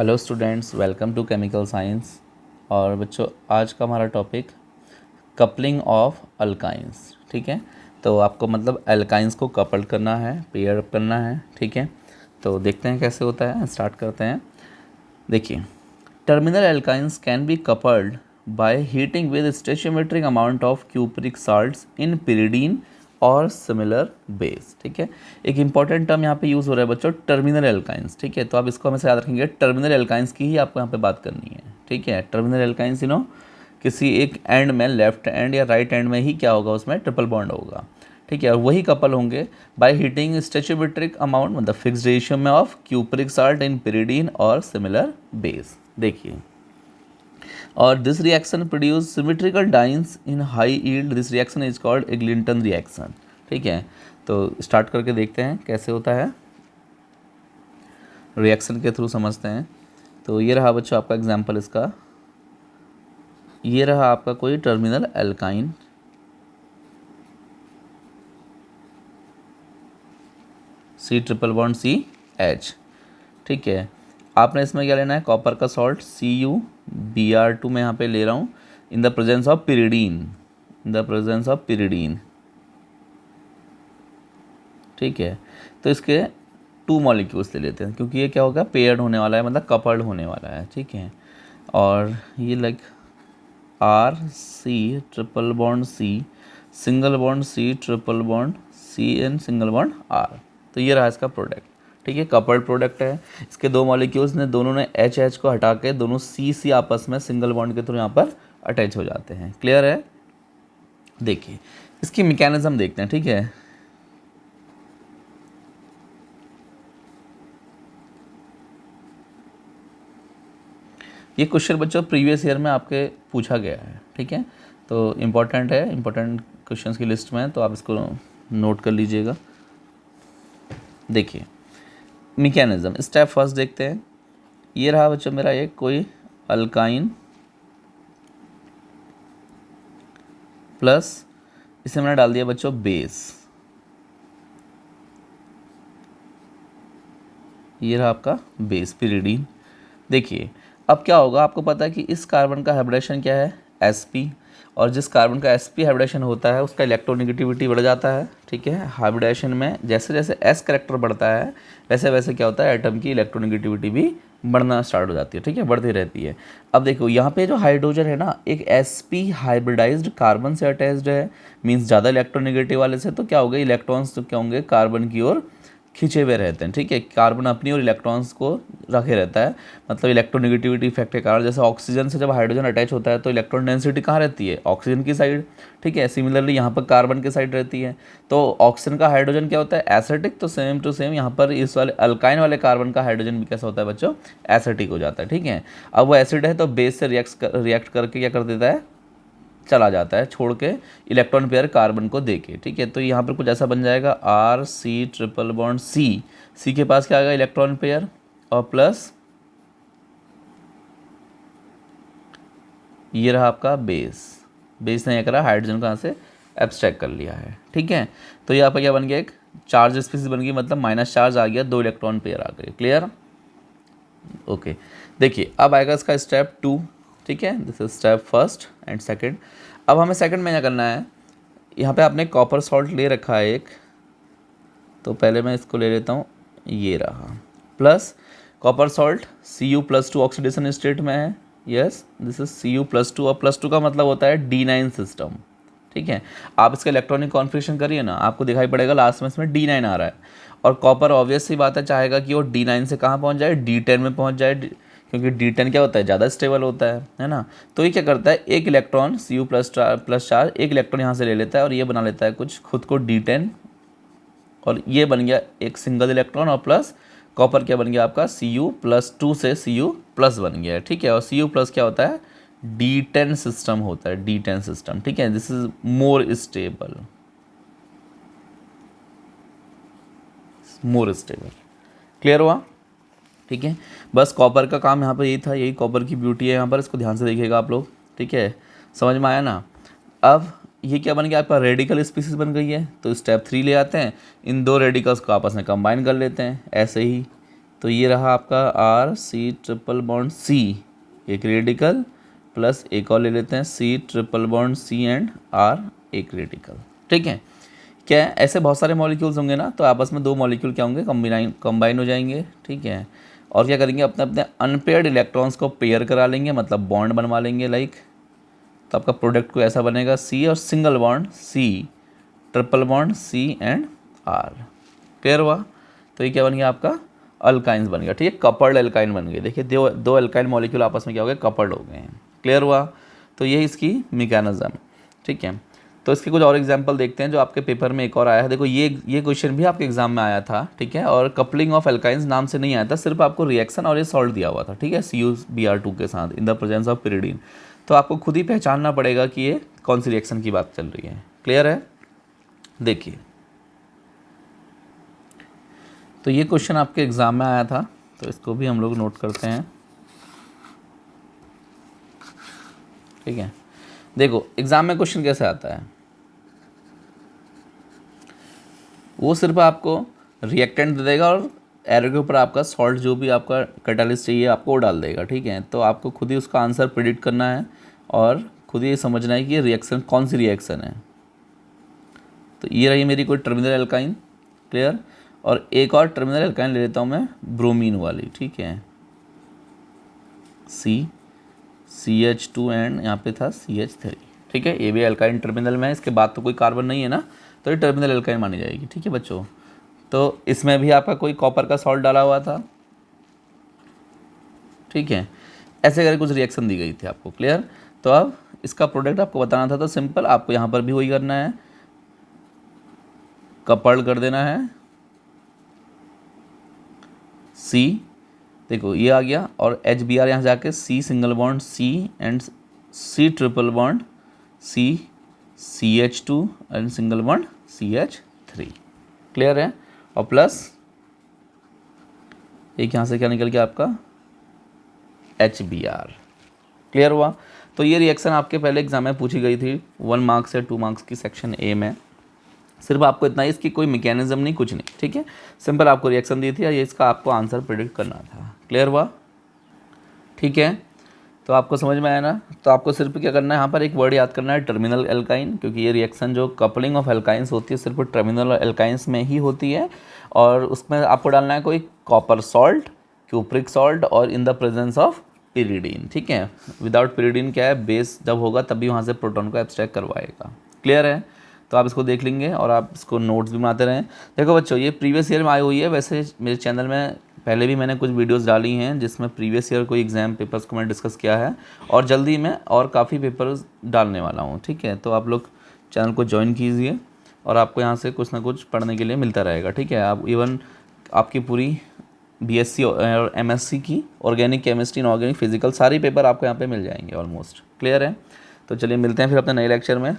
Hello students, welcome to chemical science. और बच्चों, आज का हमारा टॉपिक कपलिंग ऑफ अल्काइंस। ठीक है, तो आपको मतलब अल्काइंस को कपल करना है, पेयर अप करना है। ठीक है, तो देखते हैं कैसे होता है, स्टार्ट करते हैं। देखिए, terminal alkynes can be coupled by heating with stoichiometric amount of cupric salts in pyridine और सिमिलर बेस। ठीक है, एक इंपॉर्टेंट टर्म यहाँ पे यूज़ हो रहा है बच्चों, टर्मिनल एल्काइंस। ठीक है, तो आप इसको हमेशा याद रखेंगे, टर्मिनल एल्काइंस की ही आपको यहाँ पे बात करनी है। ठीक है, टर्मिनल एल्काइंस किसी एक एंड में, लेफ्ट एंड या राइट एंड में ही क्या होगा, उसमें ट्रिपल बॉन्ड होगा। ठीक है, और वही कपल होंगे बाय हीटिंग स्टोइचियोमेट्रिक अमाउंट, मतलब फिक्स रेशियो में of cupric salt in pyridine और सिमिलर बेस। देखिए, और this reaction produce symmetrical dice in high yield. This reaction is called Eglinton reaction. ठीक है, तो स्टार्ट करके देखते हैं कैसे होता है, रिएक्शन के थ्रू समझते हैं। तो ये रहा बच्चों आपका एग्जांपल इसका, ये रहा आपका कोई टर्मिनल एल्काइन, C∼ ठीक है, आपने इसमें क्या लेना है, कॉपर का सॉल्ट CuBr2 में यहाँ पे ले रहा हूँ, in the presence of pyridine, in the presence of pyridine. ठीक है, तो इसके 2 मॉलिक्यूल्स ले लेते हैं, क्योंकि ये क्या होगा, पेयर्ड होने वाला है, मतलब कपल्ड होने वाला है। ठीक है, और ये like RC triple bond C, single bond C triple bond C and single bond R। तो ये रहा इसका प्रोडक्ट। ठीक है, कपल्ड प्रोडक्ट है। इसके 2 मॉलिक्यूल्स ने, दोनों ने H को हटा के दोनों C आपस में सिंगल बॉन्ड के थ्रू यहाँ पर अटैच हो जाते हैं। क्लियर है? देखिए, इसकी मैकेनिज्म देखते हैं। ठीक है, ये क्वेश्चन बच्चों प्रीवियस ईयर में आपके पूछा गया है। ठीक है, तो इम्पॉर्टेंट है, इम्पॉर्टेंट क्वेश्चंस की लिस्ट में है, तो आप इसको नोट कर लीजिएगा। देखिए, मैकेनिज्म स्टेप फर्स्ट देखते हैं। ये रहा बच्चों मेरा एक कोई अल्काइन प्लस, इसे मैंने डाल दिया बच्चों बेस। ये रहा आपका बेस पिरिडीन। देखिए, अब क्या होगा, आपको पता है कि इस कार्बन का हाइब्रिडेशन क्या है, sp, और जिस कार्बन का sp हाइब्रिडेशन होता है उसका इलेक्ट्रोनेगेटिविटी बढ़ जाता है। ठीक है, हाइब्रिडेशन में जैसे जैसे s करेक्टर बढ़ता है वैसे वैसे क्या होता है, एटम की इलेक्ट्रोनेगेटिविटी भी बढ़ना स्टार्ट हो जाती है। ठीक है, बढ़ती रहती है। अब देखो, यहाँ पे जो हाइड्रोजन है ना, एक sp हाइब्रिडाइज्ड कार्बन से अटैच्ड है, मीन्स ज़्यादा इलेक्ट्रोनेगेटिव वाले से, तो क्या होगा, इलेक्ट्रॉन्स तो क्या होंगे, कार्बन की ओर खिंचे हुए रहते हैं। ठीक है, कार्बन अपनी और इलेक्ट्रॉन्स को रखे रहता है, मतलब इलेक्ट्रोनेगेटिविटी इफेक्ट के कारण। जैसे ऑक्सीजन से जब हाइड्रोजन अटैच होता है तो इलेक्ट्रॉन डेंसिटी कहाँ रहती है, ऑक्सीजन की साइड। ठीक है, सिमिलरली यहाँ पर कार्बन की साइड रहती है। तो ऑक्सीजन का हाइड्रोजन क्या होता है, एसिडिक, तो सेम टू सेम यहाँ पर इस वाले अल्काइन वाले कार्बन का हाइड्रोजन भी कैसा होता है बच्चों, एसिडिक हो जाता है। ठीक है, अब वो एसिड है तो बेस से रिएक्ट करके क्या कर देता है, चला जाता है, छोड़ के इलेक्ट्रॉन पेयर कार्बन को दे के। ठीक है, तो यहाँ पर कुछ ऐसा बन जाएगा, RC ट्रिपल बॉन्ड C के पास क्या आएगा, इलेक्ट्रॉन पेयर, और प्लस ये रहा आपका बेस। बेस ने क्या करा, हाइड्रोजन को यहाँ से एब्स्ट्रैक्ट कर लिया है। ठीक है, तो यहाँ पर क्या बन गया, एक चार्ज स्पीसीज बन गई, मतलब माइनस चार्ज आ गया, 2 इलेक्ट्रॉन पेयर आ गए। क्लियर? ओके, देखिए अब आएगा इसका स्टेप 2। ठीक है, this is step first and second. अब हमें सेकंड में क्या करना है, यहाँ पे आपने कॉपर सॉल्ट ले रखा है एक, तो पहले मैं इसको ले लेता हूँ, ये रहा, plus copper salt Cu+2 oxidation state में है। यस, दिस इज Cu+2, और +2 का मतलब होता है D9 सिस्टम। ठीक है, आप इसका इलेक्ट्रॉनिक कॉन्फ़िगरेशन करिए ना, आपको दिखाई पड़ेगा लास्ट में इसमें D9 आ रहा है, और कॉपर ऑब्वियस सी बात है चाहेगा कि वो D9 से कहाँ पहुँच जाए, D10 में पहुँच जाए, क्योंकि D10 क्या होता है, ज़्यादा स्टेबल होता है ना। तो ये क्या करता है, एक इलेक्ट्रॉन Cu++ चार्ज, एक इलेक्ट्रॉन यहाँ से ले लेता है और ये बना लेता है कुछ खुद को D10, और ये बन गया एक सिंगल इलेक्ट्रॉन, और प्लस कॉपर क्या बन गया आपका, Cu+2 से Cu+ बन गया है। ठीक है, और Cu+ क्या होता है, D10 सिस्टम होता है, D10 सिस्टम। ठीक है, this is more stable, more stable. Clear हुआ? ठीक है, बस कॉपर का काम यहाँ पर यही था, यही कॉपर की ब्यूटी है यहाँ पर, इसको ध्यान से देखिएगा आप लोग। ठीक है, समझ में आया ना? अब ये क्या बन गया आपका, रेडिकल स्पीसीज बन गई है। तो स्टेप 3 ले आते हैं, इन 2 रेडिकल्स को आपस में कंबाइन कर लेते हैं, ऐसे ही तो ये रहा आपका R C triple bond C एक रेडिकल, प्लस एक और ले लेते हैं C triple bond C and R एक रेडिकल। ठीक है, क्या है, ऐसे बहुत सारे मॉलिक्यूल्स होंगे ना, तो आपस में दो मॉलिक्यूल क्या होंगे, कंबाइन हो जाएंगे। ठीक है, और क्या करेंगे, अपने अपने अनपेयर्ड इलेक्ट्रॉन्स को पेयर करा लेंगे, मतलब बॉन्ड बनवा लेंगे लाइक। तो आपका प्रोडक्ट को ऐसा बनेगा C और single bond C triple bond C and R। Clear हुआ? तो ये क्या बन गया आपका, अल्काइंस बन गया। ठीक है, कपल्ड अल्काइन बन गए। देखिए दो अल्काइन मॉलिक्यूल आपस में क्या हो गए, कपल्ड हो गए हैं। क्लियर हुआ? तो ये इसकी मैकेनिज्म। ठीक है, तो इसके कुछ और एग्जांपल देखते हैं जो आपके पेपर में एक और आया है। देखो ये क्वेश्चन भी आपके एग्जाम में आया था। ठीक है, और कपलिंग ऑफ अल्काइंस नाम से नहीं आया था, सिर्फ आपको रिएक्शन और ये सॉल्ट दिया हुआ था। ठीक है, CuBr2 के साथ in the presence of pyridine. तो आपको खुद ही पहचानना पड़ेगा कि ये कौन सी रिएक्शन की बात चल रही है। क्लियर है? देखिए, तो ये क्वेश्चन आपके एग्जाम में आया था, तो इसको भी हम लोग नोट करते हैं। ठीक है, देखो एग्जाम में क्वेश्चन कैसे आता है, वो सिर्फ आपको रिएक्टेंट दे देगा और एरो के ऊपर आपका सॉल्ट जो भी आपका कैटालिस्ट चाहिए आपको वो डाल देगा। ठीक है, तो आपको खुद ही उसका आंसर प्रिडिक्ट करना है और खुद ही समझना है कि ये रिएक्शन कौन सी रिएक्शन है। तो ये रही मेरी कोई टर्मिनल एल्काइन। क्लियर? और एक और टर्मिनल एल्काइन ले लेता हूँ मैं, ब्रोमीन वाली। ठीक है, CH2 एंड यहाँ पे था CH3। ठीक है, ये भी एल्काइन टर्मिनल में है, इसके बाद तो कोई कार्बन नहीं है ना, तो ये टर्मिनल एल्काइन मानी जाएगी। ठीक है बच्चों, तो इसमें भी आपका कोई कॉपर का सॉल्ट डाला हुआ था। ठीक है, ऐसे करके कुछ रिएक्शन दी गई थी आपको। क्लियर? तो अब इसका प्रोडक्ट आपको बताना था, तो सिंपल आपको यहाँ पर भी वही करना है, कपल्ड कर देना है C। देखो ये आ गया, और HBr यहाँ जाके C single bond C and C triple bond C CH2 and single bond CH3। Clear है? और प्लस एक यहाँ से क्या निकल गया आपका HBr। क्लियर हुआ? तो ये रिएक्शन आपके पहले एग्जाम में पूछी गई थी 1 मार्क्स या 2 मार्क्स की सेक्शन A में। सिर्फ आपको इतना ही, इसकी कोई मैकेनिज्म नहीं, कुछ नहीं। ठीक है, सिंपल आपको रिएक्शन दी थी और ये इसका आपको आंसर प्रिडिक्ट करना था। क्लियर हुआ? ठीक है, तो आपको समझ में आया ना? तो आपको सिर्फ क्या करना है, यहाँ पर एक वर्ड याद करना है, टर्मिनल एल्काइन, क्योंकि ये रिएक्शन जो कपलिंग ऑफ एल्काइंस होती है सिर्फ टर्मिनल एल्काइंस में ही होती है, और उसमें आपको डालना है कोई कॉपर सॉल्ट, क्यूप्रिक सॉल्ट, और in the presence of pyridine. ठीक है, विदाउट पिरिडीन क्या है, बेस जब होगा तभी वहाँ से प्रोटॉन को एब्स्ट्रैक्ट करवाएगा। क्लियर है? तो आप इसको देख लेंगे और आप इसको नोट्स भी बनाते रहें। देखो बच्चों, ये प्रीवियस ईयर में आई हुई है। वैसे मेरे चैनल में पहले भी मैंने कुछ वीडियोस डाली हैं जिसमें प्रीवियस ईयर कोई एग्ज़ाम पेपर्स को मैंने डिस्कस किया है, और जल्दी मैं और काफ़ी पेपर्स डालने वाला हूँ। ठीक है, तो आप लोग चैनल को ज्वाइन कीजिए और आपको यहाँ से कुछ ना कुछ पढ़ने के लिए मिलता रहेगा। ठीक है, आप इवन आपकी पूरी BSc और MSc की ऑर्गेनिक केमिस्ट्री, इनऑर्गेनिक, फिजिकल सारी पेपर आपको यहाँ पे मिल जाएंगे ऑलमोस्ट। क्लियर है? तो चलिए मिलते हैं फिर अपने नए लेक्चर में।